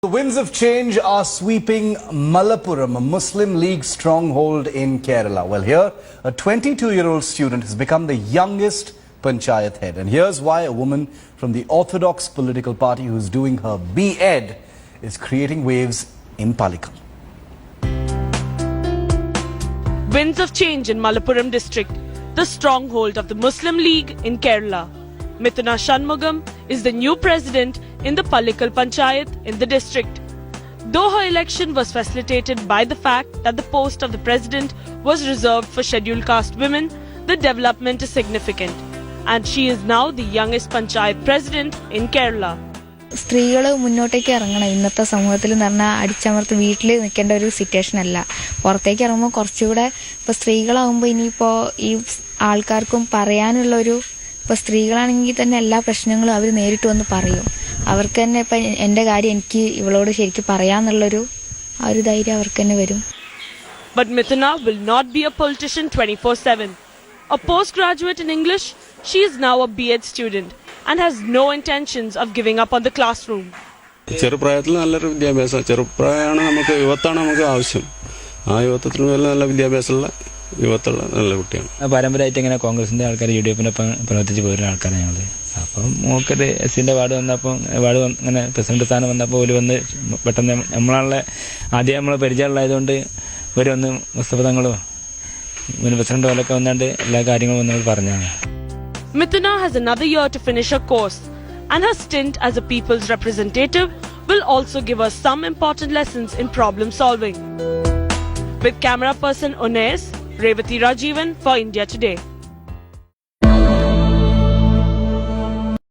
The winds of change are sweeping Malappuram, a Muslim League stronghold in Kerala. Well, here, a 22-year-old student has become the youngest Panchayat head. And here's why a woman from the orthodox political party who's doing her B.Ed is creating waves in Palakkad. Winds of change in Malappuram district, the stronghold of the Muslim League in Kerala. Mithuna Shanmugam is the new president in the Palakkad Panchayat in the district. Though her election was facilitated by the fact that the post of the president was reserved for scheduled caste women, the development is significant. And she is now the youngest Panchayat president in Kerala. സ്ത്രീകൾ മുന്നോട്ടേക്ക് ഇറങ്ങണം. ഇന്നത്തെ സമൂഹത്തിൽ എന്ന് പറഞ്ഞാൽ അടിച്ചമർത്ത് വീട്ടിൽ നിൽക്കേണ്ട ഒരു സിറ്റുവേഷൻ അല്ല. പുറത്തേക്ക് ഇറങ്ങുമ്പോൾ കുറച്ചുകൂടെ ഇപ്പോൾ സ്ത്രീകളാകുമ്പോൾ ഇനിയിപ്പോൾ ഈ ആൾക്കാർക്കും പറയാനുള്ളൊരു, ഇപ്പോൾ സ്ത്രീകളാണെങ്കിൽ തന്നെ എല്ലാ പ്രശ്നങ്ങളും അവർ നേരിട്ട് വന്ന് പറയും. അവർക്ക് തന്നെ ഇപ്പം എൻ്റെ കാര്യം എനിക്ക് ഇവളോട് ശരിക്കും പറയാന്നുള്ളൊരു ആ ഒരു ധൈര്യം അവർക്ക് തന്നെ വരും. But Mithuna will not be a politician 24/7. A postgraduate in English, she is now a B.Ed student and has no intentions of giving up on the classroom. ചെറുപ്രായത്തിൽ നല്ലൊരു വിദ്യാഭ്യാസം, ചെറുപ്രായമാണ് നമുക്ക്, യുവത്താണ് നമുക്ക് ആവശ്യം. ആ യുവത്വത്തിന് മേലെ നല്ല വിദ്യാഭ്യാസമുള്ള യുവത്തുള്ള നല്ല കുട്ടിയാണ്. പരമ്പരയായിട്ട് ഇങ്ങനെ കോൺഗ്രസിന്റെ ആൾക്കാർ UDF-നൊപ്പം പ്രവർത്തിച്ച് പോരുന്ന ആൾക്കാരാണ് ഞങ്ങൾ. അപ്പം മോക്കൊരു SC-ന്റെ വാർഡ് വന്നപ്പോൾ ഇങ്ങനെ പ്രസിഡന്റ് സ്ഥാനം വന്നപ്പോൾ ഒരു വന്ന് പെട്ടെന്ന് നമ്മളെ ആദ്യം നമ്മൾ പരിചയമുള്ളതായതുകൊണ്ട് ഒരു വന്ന് മുസ്തഫ തങ്ങളും പ്രസിഡന്റ് പോലൊക്കെ വന്നാണ്ട് എല്ലാ കാര്യങ്ങളും വന്നവർ പറഞ്ഞാണ്. Mithuna has another year to finish her course, and her stint as a people's representative will also give her some important lessons in problem solving. With camera person Unes, Revati Rajivan for India Today.